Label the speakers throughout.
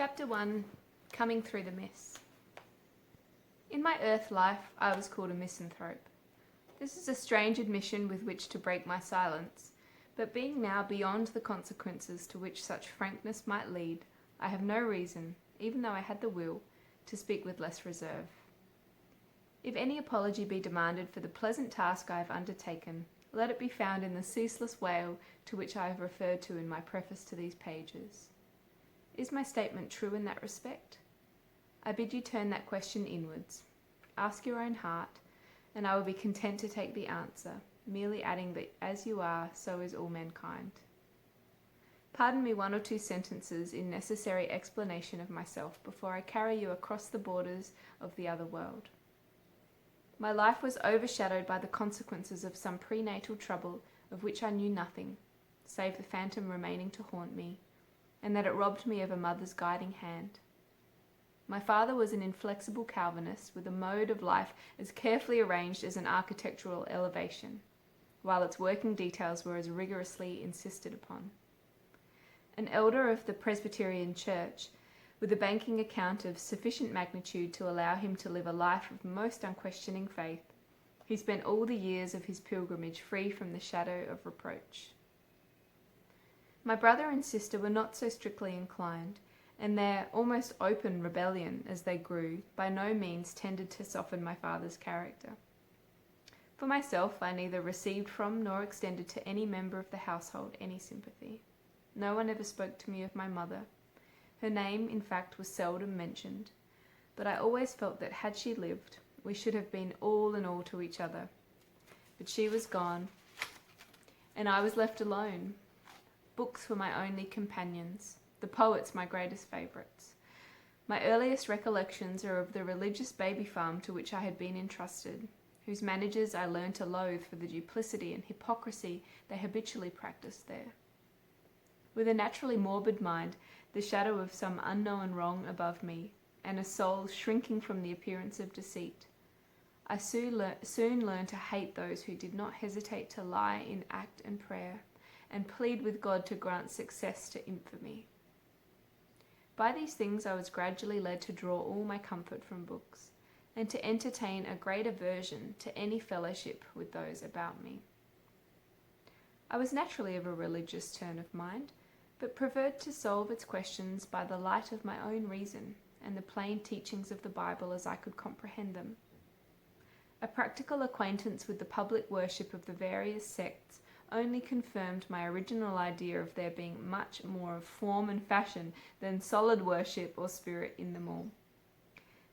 Speaker 1: Chapter 1, Coming Through the Mist. In my earth life, I was called a misanthrope. This is a strange admission with which to break my silence, but being now beyond the consequences to which such frankness might lead, I have no reason, even though I had the will, to speak with less reserve. If any apology be demanded for the pleasant task I have undertaken, let it be found in the ceaseless wail to which I have referred to in my preface to these pages. Is my statement true in that respect? I bid you turn that question inwards. Ask your own heart, and I will be content to take the answer, merely adding that as you are, so is all mankind. Pardon me 1 or 2 sentences in necessary explanation of myself before I carry you across the borders of the other world. My life was overshadowed by the consequences of some prenatal trouble of which I knew nothing, save the phantom remaining to haunt me, and that it robbed me of a mother's guiding hand. My father was an inflexible Calvinist with a mode of life as carefully arranged as an architectural elevation, while its working details were as rigorously insisted upon. An elder of the Presbyterian Church, with a banking account of sufficient magnitude to allow him to live a life of most unquestioning faith, he spent all the years of his pilgrimage free from the shadow of reproach. My brother and sister were not so strictly inclined, and their almost open rebellion as they grew by no means tended to soften my father's character. For myself, I neither received from nor extended to any member of the household any sympathy. No one ever spoke to me of my mother. Her name, in fact, was seldom mentioned, but I always felt that had she lived, we should have been all in all to each other. But she was gone, and I was left alone. Books were my only companions, the poets my greatest favourites. My earliest recollections are of the religious baby farm to which I had been entrusted, whose managers I learned to loathe for the duplicity and hypocrisy they habitually practised there. With a naturally morbid mind, the shadow of some unknown wrong above me, and a soul shrinking from the appearance of deceit, I soon learned to hate those who did not hesitate to lie in act and prayer, and plead with God to grant success to infamy. By these things I was gradually led to draw all my comfort from books, and to entertain a great aversion to any fellowship with those about me. I was naturally of a religious turn of mind, but preferred to solve its questions by the light of my own reason and the plain teachings of the Bible as I could comprehend them. A practical acquaintance with the public worship of the various sects only confirmed my original idea of there being much more of form and fashion than solid worship or spirit in them all.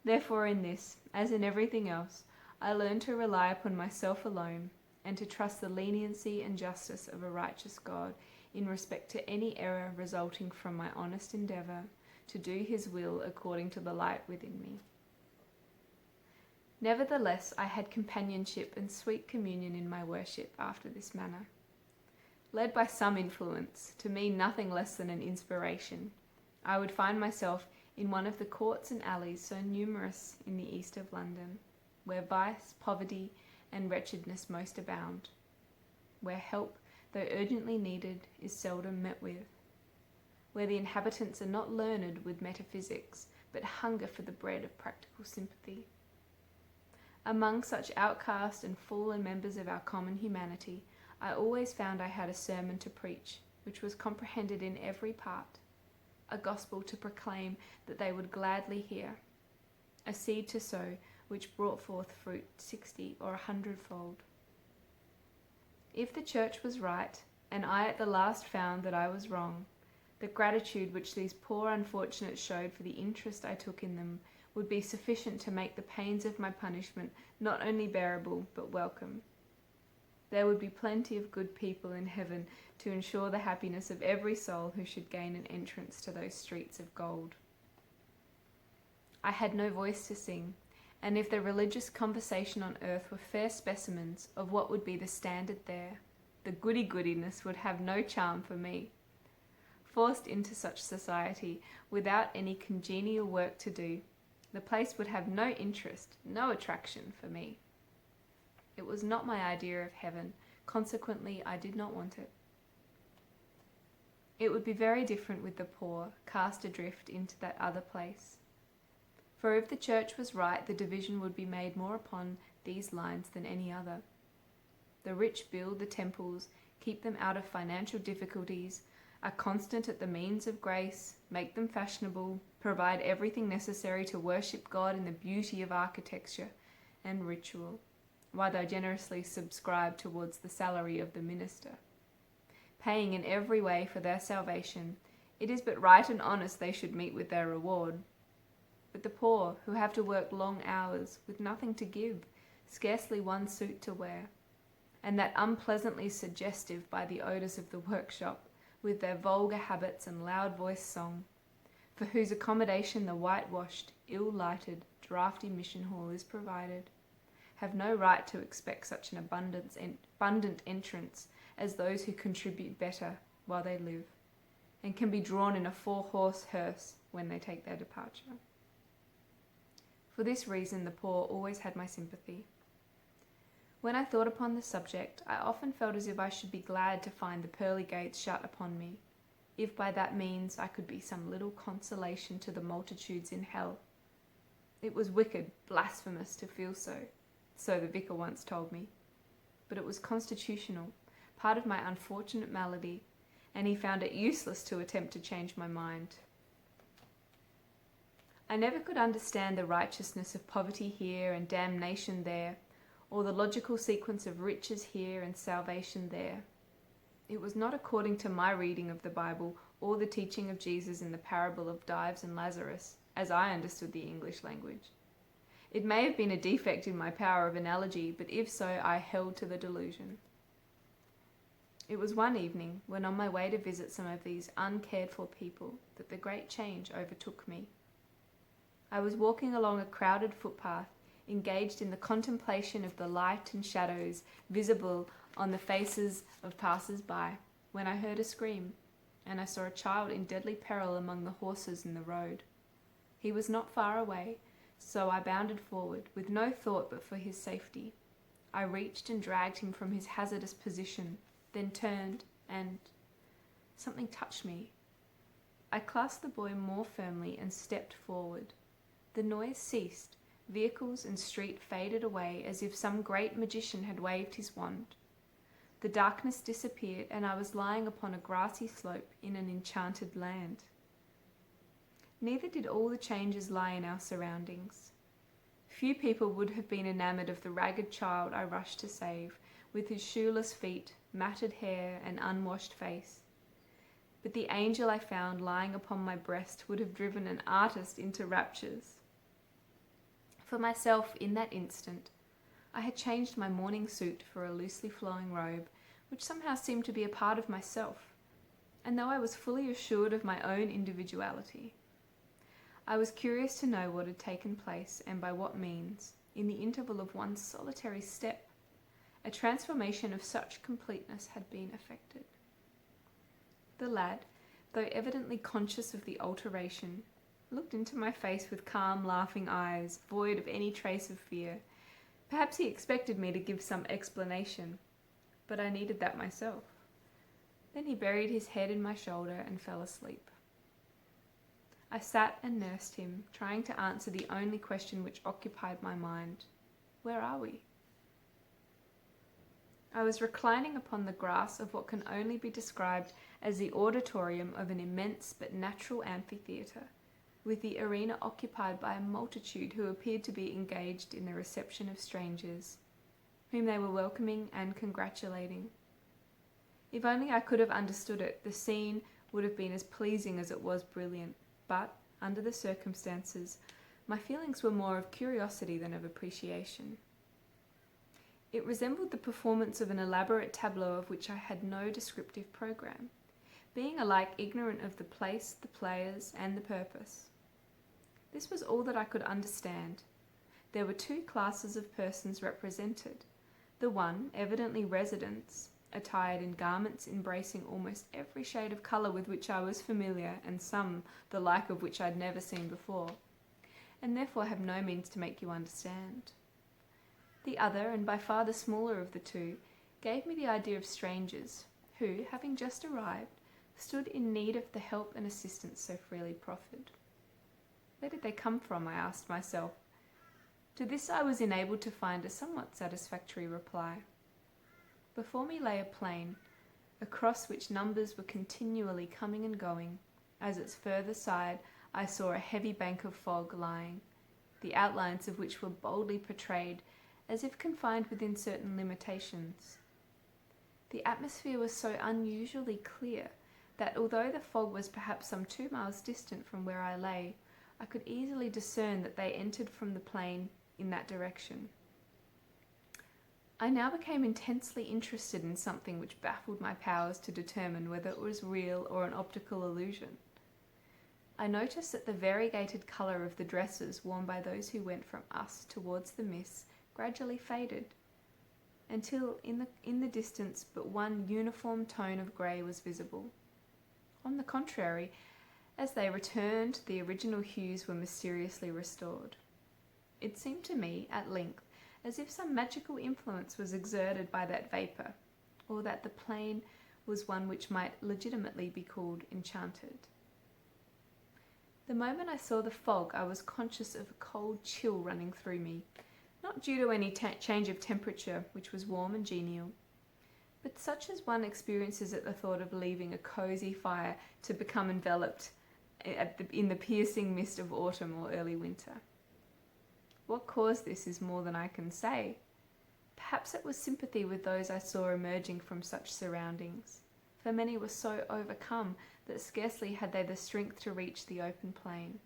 Speaker 1: Therefore in this, as in everything else, I learned to rely upon myself alone, and to trust the leniency and justice of a righteous God in respect to any error resulting from my honest endeavour to do his will according to the light within me. Nevertheless, I had companionship and sweet communion in my worship after this manner. Led by some influence, to me nothing less than an inspiration, I would find myself in one of the courts and alleys so numerous in the east of London, where vice, poverty, and wretchedness most abound, where help, though urgently needed, is seldom met with, where the inhabitants are not learned with metaphysics, but hunger for the bread of practical sympathy. Among such outcast and fallen members of our common humanity, I always found I had a sermon to preach, which was comprehended in every part, a gospel to proclaim that they would gladly hear, a seed to sow which brought forth fruit 60 or 100-fold. If the church was right, and I at the last found that I was wrong, the gratitude which these poor unfortunates showed for the interest I took in them would be sufficient to make the pains of my punishment not only bearable but welcome. There would be plenty of good people in heaven to ensure the happiness of every soul who should gain an entrance to those streets of gold. I had no voice to sing, and if the religious conversation on earth were fair specimens of what would be the standard there, the goody-goodiness would have no charm for me. Forced into such society, without any congenial work to do, the place would have no interest, no attraction for me. It was not my idea of heaven, consequently I did not want it. It would be very different with the poor, cast adrift into that other place. For if the church was right, the division would be made more upon these lines than any other. The rich build the temples, keep them out of financial difficulties, are constant at the means of grace, make them fashionable, provide everything necessary to worship God in the beauty of architecture and ritual, while they generously subscribe towards the salary of the minister. Paying in every way for their salvation, it is but right and honest they should meet with their reward. But the poor, who have to work long hours, with nothing to give, scarcely one suit to wear, and that unpleasantly suggestive by the odours of the workshop, with their vulgar habits and loud-voiced song, for whose accommodation the whitewashed, ill-lighted, draughty mission hall is provided, have no right to expect such an abundant entrance as those who contribute better while they live, and can be drawn in a 4-horse hearse when they take their departure. For this reason the poor always had my sympathy. When I thought upon the subject, I often felt as if I should be glad to find the pearly gates shut upon me, if by that means I could be some little consolation to the multitudes in hell. It was wicked, blasphemous to feel so the vicar once told me, but it was constitutional, part of my unfortunate malady, and he found it useless to attempt to change my mind. I never could understand the righteousness of poverty here and damnation there, or the logical sequence of riches here and salvation there. It was not according to my reading of the Bible or the teaching of Jesus in the parable of Dives and Lazarus, as I understood the English language. It may have been a defect in my power of analogy, but if so, I held to the delusion. It was one evening, when on my way to visit some of these uncared-for people, that the great change overtook me. I was walking along a crowded footpath, engaged in the contemplation of the light and shadows visible on the faces of passers-by, when I heard a scream, and I saw a child in deadly peril among the horses in the road. He was not far away, so I bounded forward, with no thought but for his safety. I reached and dragged him from his hazardous position, then turned, and something touched me. I clasped the boy more firmly and stepped forward. The noise ceased. Vehicles and street faded away as if some great magician had waved his wand. The darkness disappeared, and I was lying upon a grassy slope in an enchanted land. Neither did all the changes lie in our surroundings. Few people would have been enamoured of the ragged child I rushed to save, with his shoeless feet, matted hair, and unwashed face. But the angel I found lying upon my breast would have driven an artist into raptures. For myself, in that instant, I had changed my morning suit for a loosely flowing robe, which somehow seemed to be a part of myself, and though I was fully assured of my own individuality, I was curious to know what had taken place, and by what means, in the interval of one solitary step, a transformation of such completeness had been effected. The lad, though evidently conscious of the alteration, looked into my face with calm, laughing eyes, void of any trace of fear. Perhaps he expected me to give some explanation, but I needed that myself. Then he buried his head in my shoulder and fell asleep. I sat and nursed him, trying to answer the only question which occupied my mind. Where are we? I was reclining upon the grass of what can only be described as the auditorium of an immense but natural amphitheatre, with the arena occupied by a multitude who appeared to be engaged in the reception of strangers, whom they were welcoming and congratulating. If only I could have understood it, the scene would have been as pleasing as it was brilliant, but, under the circumstances, my feelings were more of curiosity than of appreciation. It resembled the performance of an elaborate tableau of which I had no descriptive programme, being alike ignorant of the place, the players, and the purpose. This was all that I could understand. There were two classes of persons represented. The one, evidently residents, attired in garments embracing almost every shade of colour with which I was familiar, and some the like of which I had never seen before, and therefore have no means to make you understand. The other, and by far the smaller of the two, gave me the idea of strangers, who, having just arrived, stood in need of the help and assistance so freely proffered. Where did they come from, I asked myself. To this I was enabled to find a somewhat satisfactory reply. Before me lay a plain, across which numbers were continually coming and going. As its further side I saw a heavy bank of fog lying, the outlines of which were boldly portrayed, as if confined within certain limitations. The atmosphere was so unusually clear that although the fog was perhaps some 2 miles distant from where I lay, I could easily discern that they entered from the plain in that direction. I now became intensely interested in something which baffled my powers to determine whether it was real or an optical illusion. I noticed that the variegated colour of the dresses worn by those who went from us towards the mist gradually faded, until in the distance but one uniform tone of grey was visible. On the contrary, as they returned, the original hues were mysteriously restored. It seemed to me, at length, as if some magical influence was exerted by that vapour, or that the plain was one which might legitimately be called enchanted. The moment I saw the fog, I was conscious of a cold chill running through me, not due to any change of temperature, which was warm and genial, but such as one experiences at the thought of leaving a cosy fire to become enveloped in the piercing mist of autumn or early winter. What caused this is more than I can say. Perhaps it was sympathy with those I saw emerging from such surroundings, for many were so overcome that scarcely had they the strength to reach the open plain,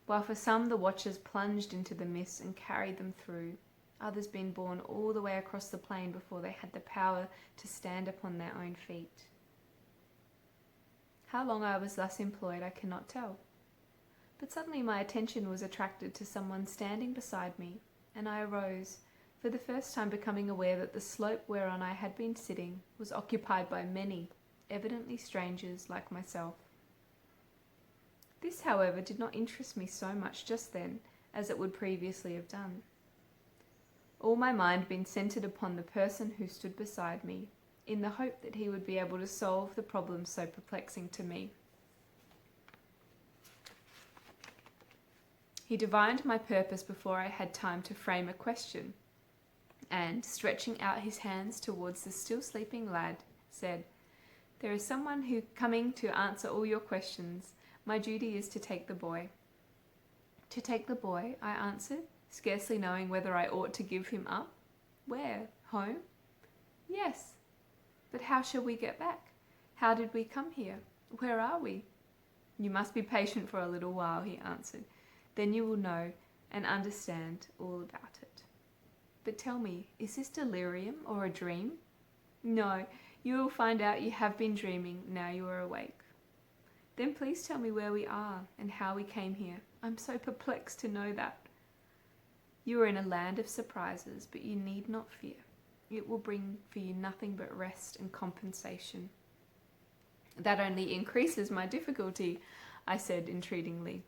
Speaker 1: while for some the watchers plunged into the mist and carried them through, others being borne all the way across the plain before they had the power to stand upon their own feet. How long I was thus employed I cannot tell. But suddenly my attention was attracted to someone standing beside me, and I arose, for the first time becoming aware that the slope whereon I had been sitting was occupied by many, evidently strangers like myself. This, however, did not interest me so much just then as it would previously have done. All my mind being centred upon the person who stood beside me, in the hope that he would be able to solve the problem so perplexing to me. He divined my purpose before I had time to frame a question, and, stretching out his hands towards the still sleeping lad, said, "There is someone who coming to answer all your questions. My duty is to take the boy." "To take the boy?" I answered, scarcely knowing whether I ought to give him up. "Where? Home?" "Yes." "But how shall we get back? How did we come here? Where are we?" "You must be patient for a little while," he answered. "Then you will know and understand all about it. But tell me, is this delirium or a dream?" "No, you will find out you have been dreaming now you are awake." "Then please tell me where we are and how we came here. I'm so perplexed to know that." "You are in a land of surprises, but you need not fear. It will bring for you nothing but rest and compensation." "That only increases my difficulty," I said entreatingly.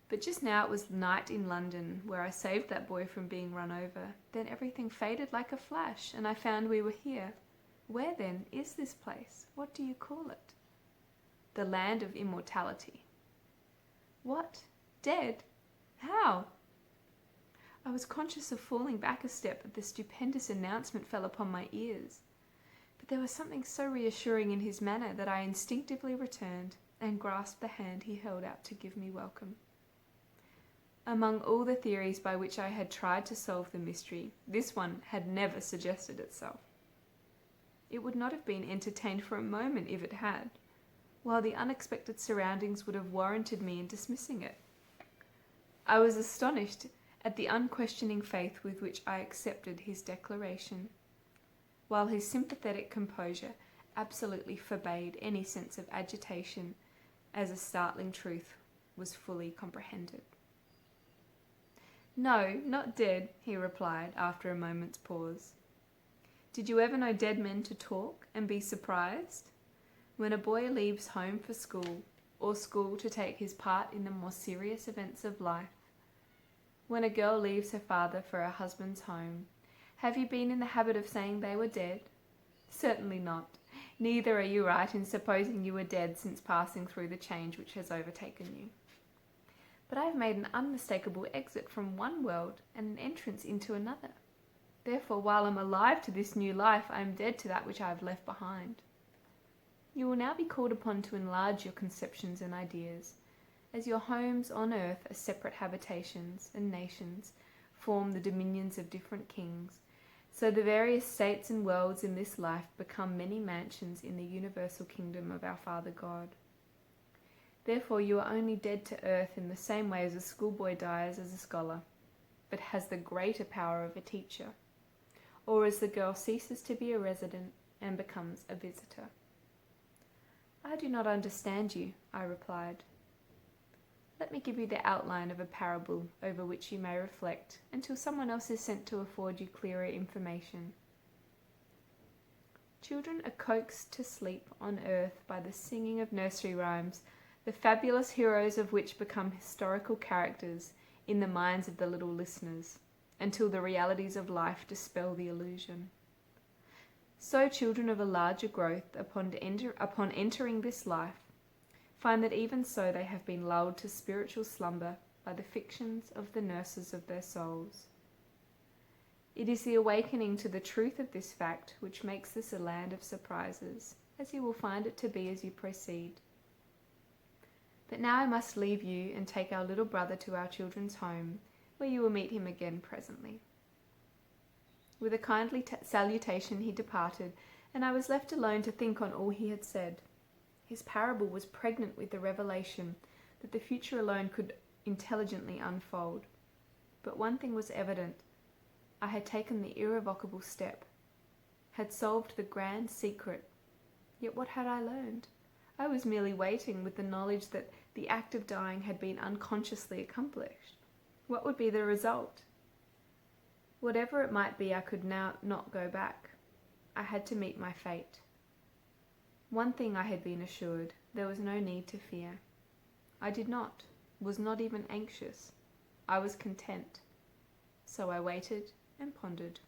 Speaker 1: "But just now it was night in London, where I saved that boy from being run over. Then everything faded like a flash, and I found we were here. Where, then, is this place? What do you call it?" "The land of immortality." "What? Dead? How?" I was conscious of falling back a step, but the stupendous announcement fell upon my ears. But there was something so reassuring in his manner that I instinctively returned and grasped the hand he held out to give me welcome. Among all the theories by which I had tried to solve the mystery, this one had never suggested itself. It would not have been entertained for a moment if it had, while the unexpected surroundings would have warranted me in dismissing it. I was astonished at the unquestioning faith with which I accepted his declaration, while his sympathetic composure absolutely forbade any sense of agitation as a startling truth was fully comprehended. "No, not dead," he replied after a moment's pause. "Did you ever know dead men to talk and be surprised? When a boy leaves home for school, or school to take his part in the more serious events of life, when a girl leaves her father for her husband's home, have you been in the habit of saying they were dead? Certainly not. Neither are you right in supposing you are dead since passing through the change which has overtaken you. But I have made an unmistakable exit from one world and an entrance into another. Therefore, while I am alive to this new life, I am dead to that which I have left behind. You will now be called upon to enlarge your conceptions and ideas, as your homes on earth are separate habitations, and nations form the dominions of different kings. So the various states and worlds in this life become many mansions in the universal kingdom of our Father God. Therefore you are only dead to earth in the same way as a schoolboy dies as a scholar, but has the greater power of a teacher, or as the girl ceases to be a resident and becomes a visitor. I do not understand you, I replied. Let me give you the outline of a parable over which you may reflect until someone else is sent to afford you clearer information. Children are coaxed to sleep on earth by the singing of nursery rhymes, the fabulous heroes of which become historical characters in the minds of the little listeners, until the realities of life dispel the illusion. So children of a larger growth, upon entering this life, find that even so they have been lulled to spiritual slumber by the fictions of the nurses of their souls. It is the awakening to the truth of this fact which makes this a land of surprises, as you will find it to be as you proceed. But now I must leave you and take our little brother to our children's home, where you will meet him again presently. With a kindly salutation he departed, and I was left alone to think on all he had said. His parable was pregnant with the revelation that the future alone could intelligently unfold. But one thing was evident. I had taken the irrevocable step, had solved the grand secret. Yet what had I learned? I was merely waiting with the knowledge that the act of dying had been unconsciously accomplished. What would be the result? Whatever it might be, I could now not go back. I had to meet my fate. One thing I had been assured, there was no need to fear. I was not even anxious. I was content. So I waited and pondered.